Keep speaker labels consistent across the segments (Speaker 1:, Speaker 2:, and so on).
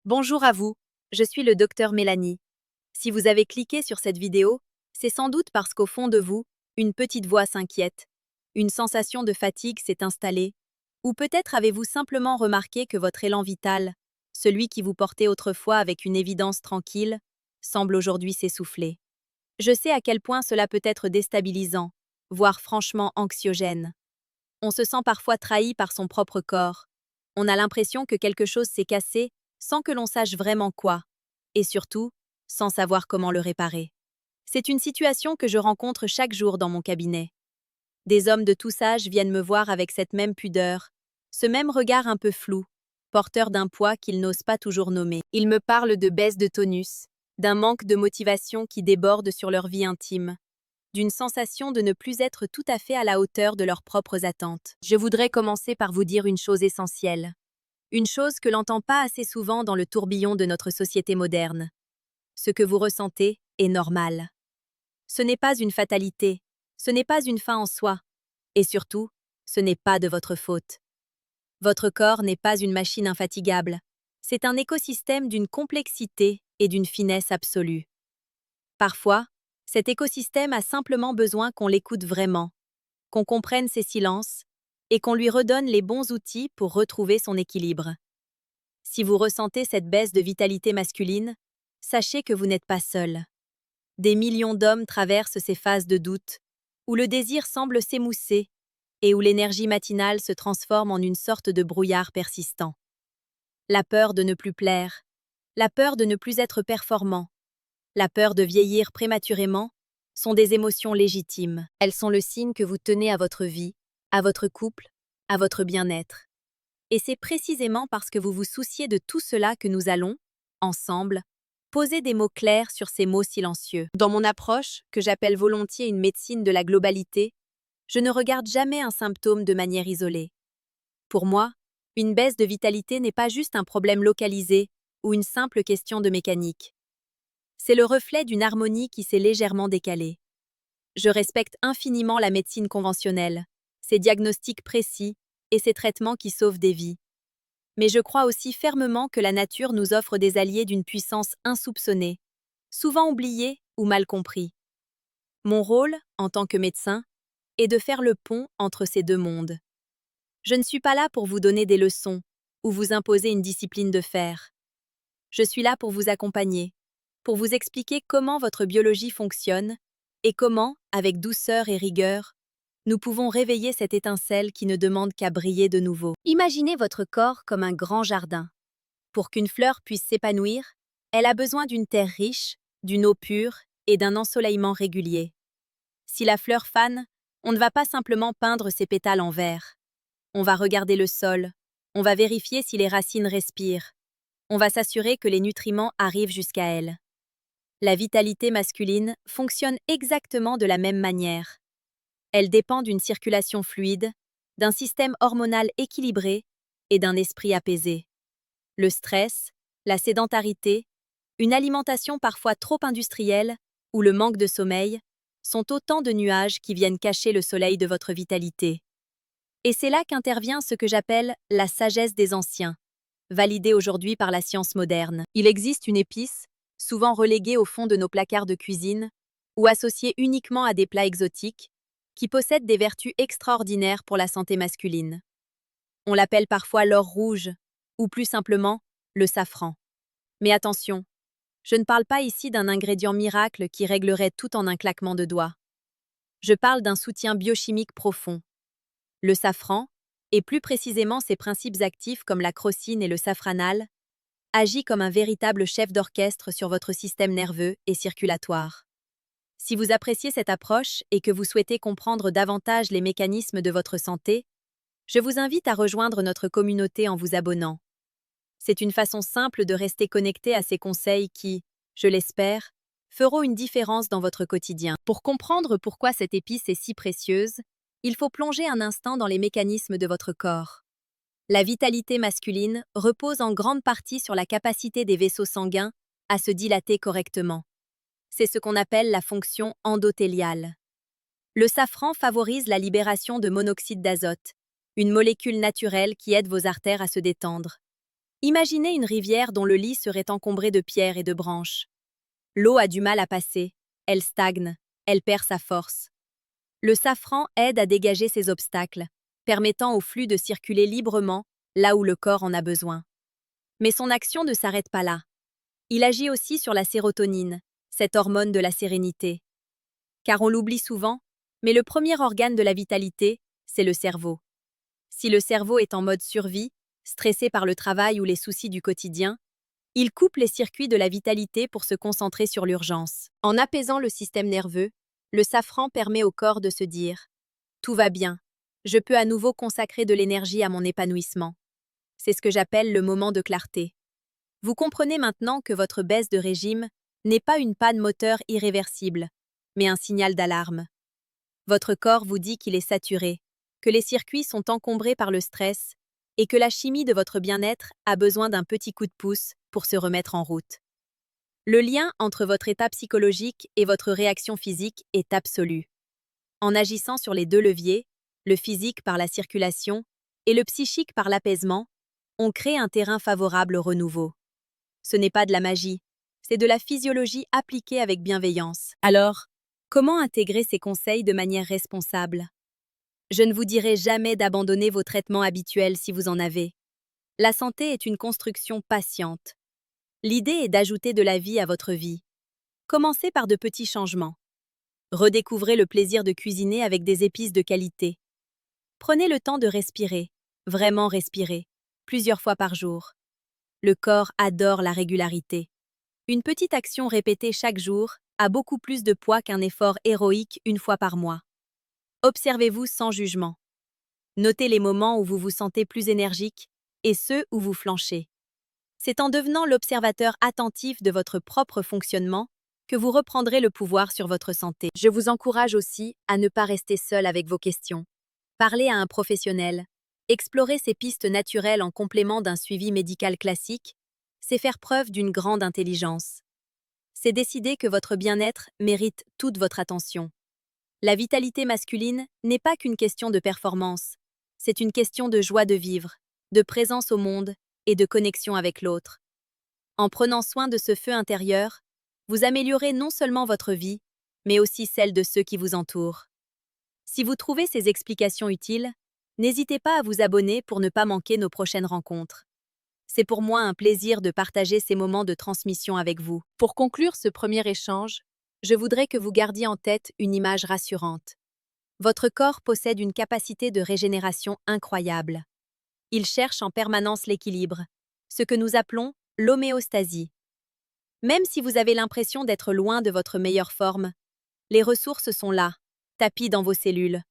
Speaker 1: Bonjour à vous, je suis le docteur Mélanie. Si vous avez cliqué sur cette vidéo, c'est sans doute parce qu'au fond de vous, une petite voix s'inquiète. Une sensation de fatigue s'est installée. Ou peut-être avez-vous simplement remarqué que votre élan vital, celui qui vous portait autrefois avec une évidence tranquille, semble aujourd'hui s'essouffler. Je sais à quel point cela peut être déstabilisant, voire franchement anxiogène. On se sent parfois trahi par son propre corps. On a l'impression que quelque chose s'est cassé sans que l'on sache vraiment quoi, et surtout, sans savoir comment le réparer. C'est une situation que je rencontre chaque jour dans mon cabinet. Des hommes de tous âges viennent me voir avec cette même pudeur, ce même regard un peu flou, porteur d'un poids qu'ils n'osent pas toujours nommer. Ils me parlent de baisse de tonus, d'un manque de motivation qui déborde sur leur vie intime, d'une sensation de ne plus être tout à fait à la hauteur de leurs propres attentes. Je voudrais commencer par vous dire une chose essentielle. Une chose que l'on n'entend pas assez souvent dans le tourbillon de notre société moderne. Ce que vous ressentez est normal. Ce n'est pas une fatalité, ce n'est pas une fin en soi, et surtout, ce n'est pas de votre faute. Votre corps n'est pas une machine infatigable, c'est un écosystème d'une complexité et d'une finesse absolue. Parfois, cet écosystème a simplement besoin qu'on l'écoute vraiment, qu'on comprenne ses silences et qu'on lui redonne les bons outils pour retrouver son équilibre. Si vous ressentez cette baisse de vitalité masculine, sachez que vous n'êtes pas seul. Des millions d'hommes traversent ces phases de doute, où le désir semble s'émousser et où l'énergie matinale se transforme en une sorte de brouillard persistant. La peur de ne plus plaire, la peur de ne plus être performant, la peur de vieillir prématurément sont des émotions légitimes. Elles sont le signe que vous tenez à votre vie, à votre couple, à votre bien-être. Et c'est précisément parce que vous vous souciez de tout cela que nous allons, ensemble, poser des mots clairs sur ces mots silencieux. Dans mon approche, que j'appelle volontiers une médecine de la globalité, je ne regarde jamais un symptôme de manière isolée. Pour moi, une baisse de vitalité n'est pas juste un problème localisé ou une simple question de mécanique. C'est le reflet d'une harmonie qui s'est légèrement décalée. Je respecte infiniment la médecine conventionnelle, ses diagnostics précis et ses traitements qui sauvent des vies. Mais je crois aussi fermement que la nature nous offre des alliés d'une puissance insoupçonnée, souvent oubliés ou mal compris. Mon rôle, en tant que médecin, est de faire le pont entre ces deux mondes. Je ne suis pas là pour vous donner des leçons ou vous imposer une discipline de fer. Je suis là pour vous accompagner, pour vous expliquer comment votre biologie fonctionne et comment, avec douceur et rigueur, nous pouvons réveiller cette étincelle qui ne demande qu'à briller de nouveau. Imaginez votre corps comme un grand jardin. Pour qu'une fleur puisse s'épanouir, elle a besoin d'une terre riche, d'une eau pure et d'un ensoleillement régulier. Si la fleur fane, on ne va pas simplement peindre ses pétales en vert. On va regarder le sol, on va vérifier si les racines respirent, on va s'assurer que les nutriments arrivent jusqu'à elle. La vitalité masculine fonctionne exactement de la même manière. Elle dépend d'une circulation fluide, d'un système hormonal équilibré et d'un esprit apaisé. Le stress, la sédentarité, une alimentation parfois trop industrielle ou le manque de sommeil sont autant de nuages qui viennent cacher le soleil de votre vitalité. Et c'est là qu'intervient ce que j'appelle la sagesse des anciens, validée aujourd'hui par la science moderne. Il existe une épice, souvent reléguée au fond de nos placards de cuisine, ou associée uniquement à des plats exotiques, qui possède des vertus extraordinaires pour la santé masculine. On l'appelle parfois l'or rouge, ou plus simplement, le safran. Mais attention, je ne parle pas ici d'un ingrédient miracle qui réglerait tout en un claquement de doigts. Je parle d'un soutien biochimique profond. Le safran, et plus précisément ses principes actifs comme la crocine et le safranal, agit comme un véritable chef d'orchestre sur votre système nerveux et circulatoire. Si vous appréciez cette approche et que vous souhaitez comprendre davantage les mécanismes de votre santé, je vous invite à rejoindre notre communauté en vous abonnant. C'est une façon simple de rester connecté à ces conseils qui, je l'espère, feront une différence dans votre quotidien. Pour comprendre pourquoi cette épice est si précieuse, il faut plonger un instant dans les mécanismes de votre corps. La vitalité masculine repose en grande partie sur la capacité des vaisseaux sanguins à se dilater correctement. C'est ce qu'on appelle la fonction endothéliale. Le safran favorise la libération de monoxyde d'azote, une molécule naturelle qui aide vos artères à se détendre. Imaginez une rivière dont le lit serait encombré de pierres et de branches. L'eau a du mal à passer, elle stagne, elle perd sa force. Le safran aide à dégager ces obstacles, permettant au flux de circuler librement là où le corps en a besoin. Mais son action ne s'arrête pas là. Il agit aussi sur la sérotonine, cette hormone de la sérénité. Car on l'oublie souvent, mais le premier organe de la vitalité, c'est le cerveau. Si le cerveau est en mode survie, stressé par le travail ou les soucis du quotidien, il coupe les circuits de la vitalité pour se concentrer sur l'urgence. En apaisant le système nerveux, le safran permet au corps de se dire « Tout va bien, je peux à nouveau consacrer de l'énergie à mon épanouissement ». C'est ce que j'appelle le moment de clarté. Vous comprenez maintenant que votre baisse de régime n'est pas une panne moteur irréversible, mais un signal d'alarme. Votre corps vous dit qu'il est saturé, que les circuits sont encombrés par le stress et que la chimie de votre bien-être a besoin d'un petit coup de pouce pour se remettre en route. Le lien entre votre état psychologique et votre réaction physique est absolu. En agissant sur les deux leviers, le physique par la circulation et le psychique par l'apaisement, on crée un terrain favorable au renouveau. Ce n'est pas de la magie, c'est de la physiologie appliquée avec bienveillance. Alors, comment intégrer ces conseils de manière responsable? Je ne vous dirai jamais d'abandonner vos traitements habituels si vous en avez. La santé est une construction patiente. L'idée est d'ajouter de la vie à votre vie. Commencez par de petits changements. Redécouvrez le plaisir de cuisiner avec des épices de qualité. Prenez le temps de respirer, vraiment respirer, plusieurs fois par jour. Le corps adore la régularité. Une petite action répétée chaque jour a beaucoup plus de poids qu'un effort héroïque une fois par mois. Observez-vous sans jugement. Notez les moments où vous vous sentez plus énergique et ceux où vous flanchez. C'est en devenant l'observateur attentif de votre propre fonctionnement que vous reprendrez le pouvoir sur votre santé. Je vous encourage aussi à ne pas rester seul avec vos questions. Parlez à un professionnel. Explorer ces pistes naturelles en complément d'un suivi médical classique, c'est faire preuve d'une grande intelligence. C'est décider que votre bien-être mérite toute votre attention. La vitalité masculine n'est pas qu'une question de performance, c'est une question de joie de vivre, de présence au monde et de connexion avec l'autre. En prenant soin de ce feu intérieur, vous améliorez non seulement votre vie, mais aussi celle de ceux qui vous entourent. Si vous trouvez ces explications utiles, n'hésitez pas à vous abonner pour ne pas manquer nos prochaines rencontres. C'est pour moi un plaisir de partager ces moments de transmission avec vous. Pour conclure ce premier échange, je voudrais que vous gardiez en tête une image rassurante. Votre corps possède une capacité de régénération incroyable. Il cherche en permanence l'équilibre, ce que nous appelons l'homéostasie. Même si vous avez l'impression d'être loin de votre meilleure forme, les ressources sont là, tapies dans vos cellules,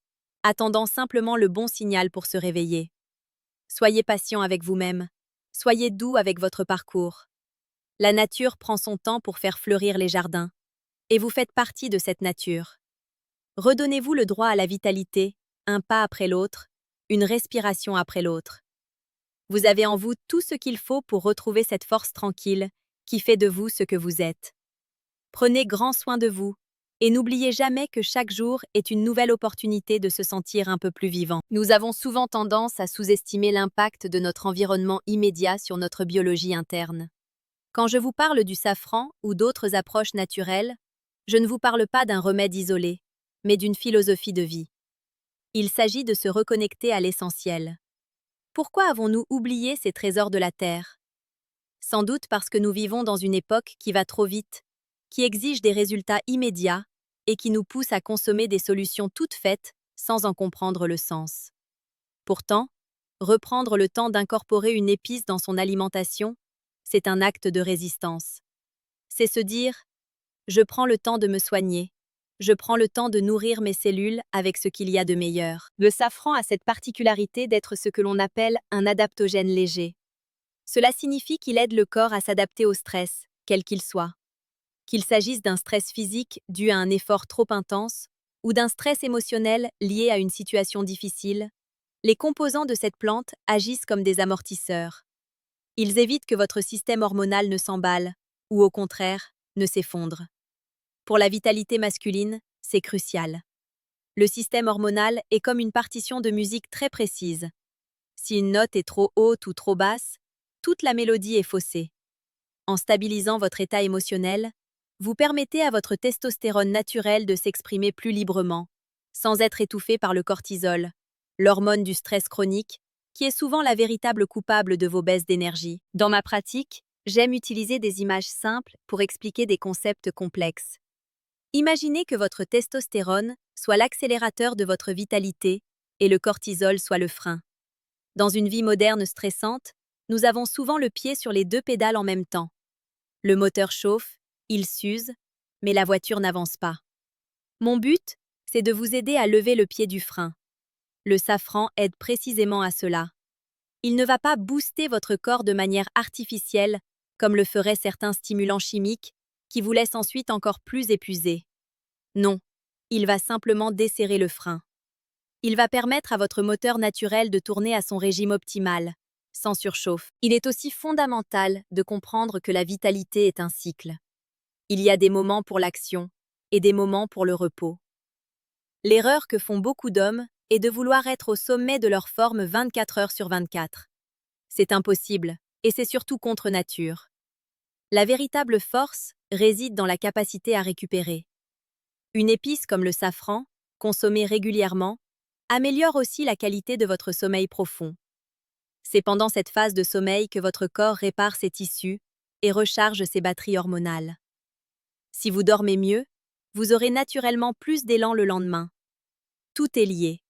Speaker 1: attendant simplement le bon signal pour se réveiller. Soyez patient avec vous-même, soyez doux avec votre parcours. La nature prend son temps pour faire fleurir les jardins, et vous faites partie de cette nature. Redonnez-vous le droit à la vitalité, un pas après l'autre, une respiration après l'autre. Vous avez en vous tout ce qu'il faut pour retrouver cette force tranquille qui fait de vous ce que vous êtes. Prenez grand soin de vous et n'oubliez jamais que chaque jour est une nouvelle opportunité de se sentir un peu plus vivant. Nous avons souvent tendance à sous-estimer l'impact de notre environnement immédiat sur notre biologie interne. Quand je vous parle du safran ou d'autres approches naturelles, je ne vous parle pas d'un remède isolé, mais d'une philosophie de vie. Il s'agit de se reconnecter à l'essentiel. Pourquoi avons-nous oublié ces trésors de la Terre? Sans doute parce que nous vivons dans une époque qui va trop vite, qui exige des résultats immédiats et qui nous pousse à consommer des solutions toutes faites sans en comprendre le sens. Pourtant, reprendre le temps d'incorporer une épice dans son alimentation, c'est un acte de résistance. C'est se dire « Je prends le temps de me soigner, je prends le temps de nourrir mes cellules avec ce qu'il y a de meilleur ». Le safran a cette particularité d'être ce que l'on appelle un adaptogène léger. Cela signifie qu'il aide le corps à s'adapter au stress, quel qu'il soit. Qu'il s'agisse d'un stress physique dû à un effort trop intense ou d'un stress émotionnel lié à une situation difficile, les composants de cette plante agissent comme des amortisseurs. Ils évitent que votre système hormonal ne s'emballe ou, au contraire, ne s'effondre. Pour la vitalité masculine, c'est crucial. Le système hormonal est comme une partition de musique très précise. Si une note est trop haute ou trop basse, toute la mélodie est faussée. En stabilisant votre état émotionnel, vous permettez à votre testostérone naturel de s'exprimer plus librement, sans être étouffé par le cortisol, l'hormone du stress chronique, qui est souvent la véritable coupable de vos baisses d'énergie. Dans ma pratique, j'aime utiliser des images simples pour expliquer des concepts complexes. Imaginez que votre testostérone soit l'accélérateur de votre vitalité et le cortisol soit le frein. Dans une vie moderne stressante, nous avons souvent le pied sur les deux pédales en même temps. Le moteur chauffe, il s'use, mais la voiture n'avance pas. Mon but, c'est de vous aider à lever le pied du frein. Le safran aide précisément à cela. Il ne va pas booster votre corps de manière artificielle, comme le feraient certains stimulants chimiques, qui vous laissent ensuite encore plus épuisé. Non, il va simplement desserrer le frein. Il va permettre à votre moteur naturel de tourner à son régime optimal, sans surchauffe. Il est aussi fondamental de comprendre que la vitalité est un cycle. Il y a des moments pour l'action et des moments pour le repos. L'erreur que font beaucoup d'hommes est de vouloir être au sommet de leur forme 24 heures sur 24. C'est impossible, et c'est surtout contre nature. La véritable force réside dans la capacité à récupérer. Une épice comme le safran, consommée régulièrement, améliore aussi la qualité de votre sommeil profond. C'est pendant cette phase de sommeil que votre corps répare ses tissus et recharge ses batteries hormonales. Si vous dormez mieux, vous aurez naturellement plus d'élan le lendemain. Tout est lié.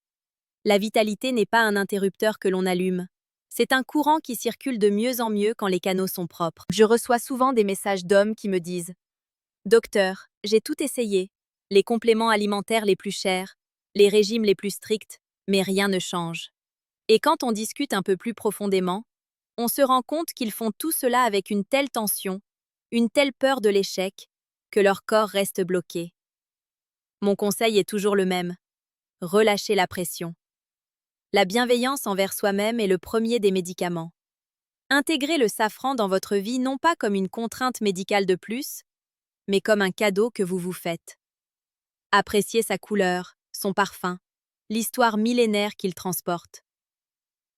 Speaker 1: La vitalité n'est pas un interrupteur que l'on allume. C'est un courant qui circule de mieux en mieux quand les canaux sont propres. Je reçois souvent des messages d'hommes qui me disent « Docteur, j'ai tout essayé, les compléments alimentaires les plus chers, les régimes les plus stricts, mais rien ne change. » Et quand on discute un peu plus profondément, on se rend compte qu'ils font tout cela avec une telle tension, une telle peur de l'échec, que leur corps reste bloqué. Mon conseil est toujours le même. Relâchez la pression. La bienveillance envers soi-même est le premier des médicaments. Intégrez le safran dans votre vie non pas comme une contrainte médicale de plus, mais comme un cadeau que vous vous faites. Appréciez sa couleur, son parfum, l'histoire millénaire qu'il transporte.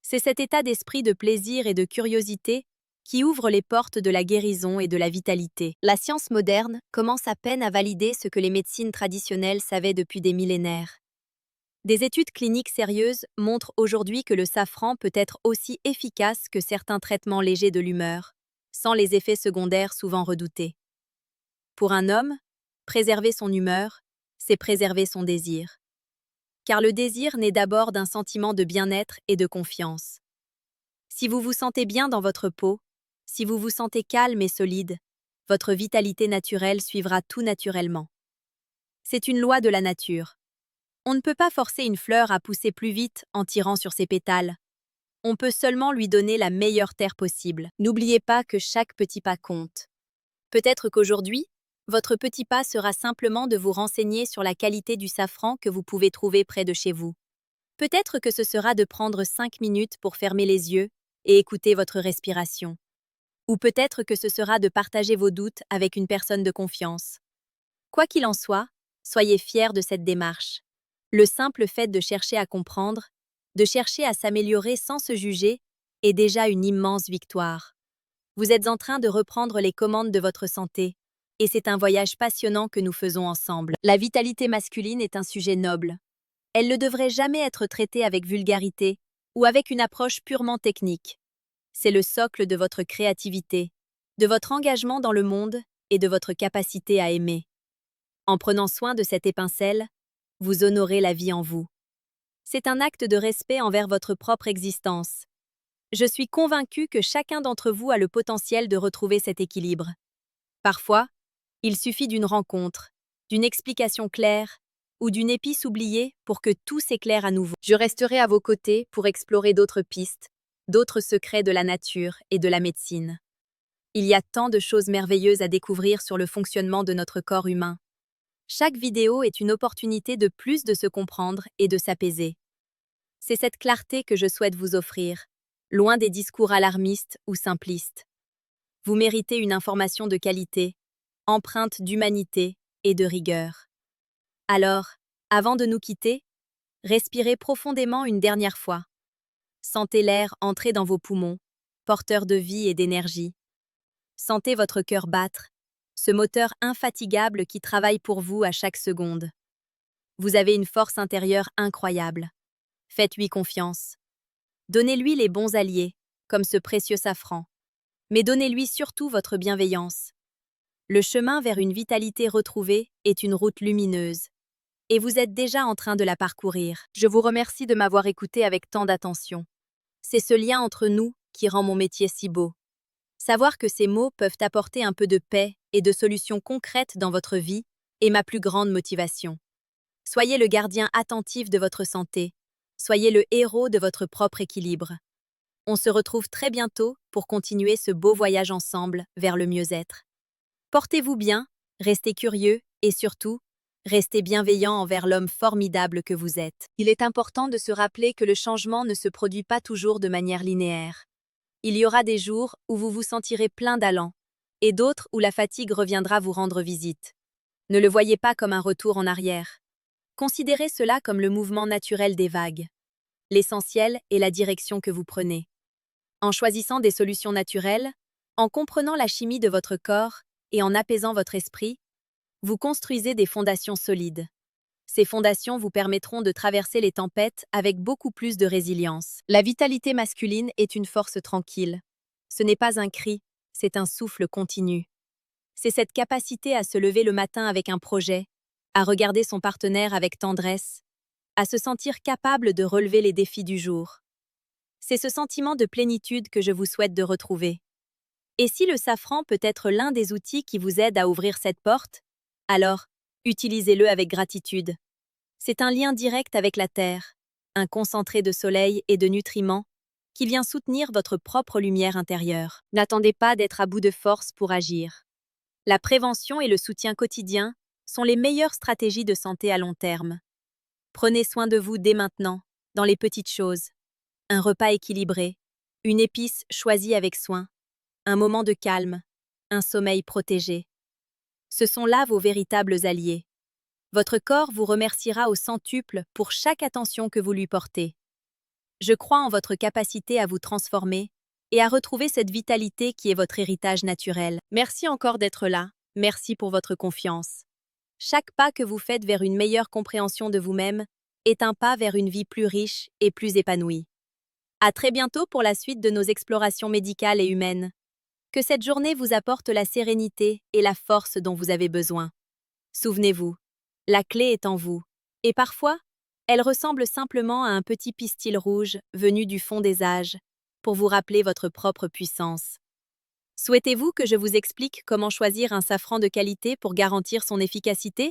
Speaker 1: C'est cet état d'esprit de plaisir et de curiosité qui ouvre les portes de la guérison et de la vitalité. La science moderne commence à peine à valider ce que les médecines traditionnelles savaient depuis des millénaires. Des études cliniques sérieuses montrent aujourd'hui que le safran peut être aussi efficace que certains traitements légers de l'humeur, sans les effets secondaires souvent redoutés. Pour un homme, préserver son humeur, c'est préserver son désir. Car le désir naît d'abord d'un sentiment de bien-être et de confiance. Si vous vous sentez bien dans votre peau, si vous vous sentez calme et solide, votre vitalité naturelle suivra tout naturellement. C'est une loi de la nature. On ne peut pas forcer une fleur à pousser plus vite en tirant sur ses pétales. On peut seulement lui donner la meilleure terre possible. N'oubliez pas que chaque petit pas compte. Peut-être qu'aujourd'hui, votre petit pas sera simplement de vous renseigner sur la qualité du safran que vous pouvez trouver près de chez vous. Peut-être que ce sera de prendre 5 minutes pour fermer les yeux et écouter votre respiration. Ou peut-être que ce sera de partager vos doutes avec une personne de confiance. Quoi qu'il en soit, soyez fiers de cette démarche. Le simple fait de chercher à comprendre, de chercher à s'améliorer sans se juger, est déjà une immense victoire. Vous êtes en train de reprendre les commandes de votre santé, et c'est un voyage passionnant que nous faisons ensemble. La vitalité masculine est un sujet noble. Elle ne devrait jamais être traitée avec vulgarité ou avec une approche purement technique. C'est le socle de votre créativité, de votre engagement dans le monde et de votre capacité à aimer. En prenant soin de cette étincelle, vous honorez la vie en vous. C'est un acte de respect envers votre propre existence. Je suis convaincue que chacun d'entre vous a le potentiel de retrouver cet équilibre. Parfois, il suffit d'une rencontre, d'une explication claire ou d'une épice oubliée pour que tout s'éclaire à nouveau. Je resterai à vos côtés pour explorer d'autres pistes, d'autres secrets de la nature et de la médecine. Il y a tant de choses merveilleuses à découvrir sur le fonctionnement de notre corps humain. Chaque vidéo est une opportunité de plus de se comprendre et de s'apaiser. C'est cette clarté que je souhaite vous offrir, loin des discours alarmistes ou simplistes. Vous méritez une information de qualité, empreinte d'humanité et de rigueur. Alors, avant de nous quitter, respirez profondément une dernière fois. Sentez l'air entrer dans vos poumons, porteur de vie et d'énergie. Sentez votre cœur battre, ce moteur infatigable qui travaille pour vous à chaque seconde. Vous avez une force intérieure incroyable. Faites-lui confiance. Donnez-lui les bons alliés, comme ce précieux safran. Mais donnez-lui surtout votre bienveillance. Le chemin vers une vitalité retrouvée est une route lumineuse. Et vous êtes déjà en train de la parcourir. Je vous remercie de m'avoir écouté avec tant d'attention. C'est ce lien entre nous qui rend mon métier si beau. Savoir que ces mots peuvent apporter un peu de paix et de solutions concrètes dans votre vie est ma plus grande motivation. Soyez le gardien attentif de votre santé. Soyez le héros de votre propre équilibre. On se retrouve très bientôt pour continuer ce beau voyage ensemble vers le mieux-être. Portez-vous bien, restez curieux et surtout, restez bienveillant envers l'homme formidable que vous êtes. Il est important de se rappeler que le changement ne se produit pas toujours de manière linéaire. Il y aura des jours où vous vous sentirez plein d'allant et d'autres où la fatigue reviendra vous rendre visite. Ne le voyez pas comme un retour en arrière. Considérez cela comme le mouvement naturel des vagues. L'essentiel est la direction que vous prenez. En choisissant des solutions naturelles, en comprenant la chimie de votre corps et en apaisant votre esprit, vous construisez des fondations solides. Ces fondations vous permettront de traverser les tempêtes avec beaucoup plus de résilience. La vitalité masculine est une force tranquille. Ce n'est pas un cri, c'est un souffle continu. C'est cette capacité à se lever le matin avec un projet, à regarder son partenaire avec tendresse, à se sentir capable de relever les défis du jour. C'est ce sentiment de plénitude que je vous souhaite de retrouver. Et si le safran peut être l'un des outils qui vous aide à ouvrir cette porte, alors, utilisez-le avec gratitude. C'est un lien direct avec la terre, un concentré de soleil et de nutriments qui vient soutenir votre propre lumière intérieure. N'attendez pas d'être à bout de force pour agir. La prévention et le soutien quotidien sont les meilleures stratégies de santé à long terme. Prenez soin de vous dès maintenant, dans les petites choses. Un repas équilibré, une épice choisie avec soin, un moment de calme, un sommeil protégé. Ce sont là vos véritables alliés. Votre corps vous remerciera au centuple pour chaque attention que vous lui portez. Je crois en votre capacité à vous transformer et à retrouver cette vitalité qui est votre héritage naturel. Merci encore d'être là. Merci pour votre confiance. Chaque pas que vous faites vers une meilleure compréhension de vous-même est un pas vers une vie plus riche et plus épanouie. À très bientôt pour la suite de nos explorations médicales et humaines. Que cette journée vous apporte la sérénité et la force dont vous avez besoin. Souvenez-vous, la clé est en vous. Et parfois, elle ressemble simplement à un petit pistil rouge venu du fond des âges pour vous rappeler votre propre puissance. Souhaitez-vous que je vous explique comment choisir un safran de qualité pour garantir son efficacité?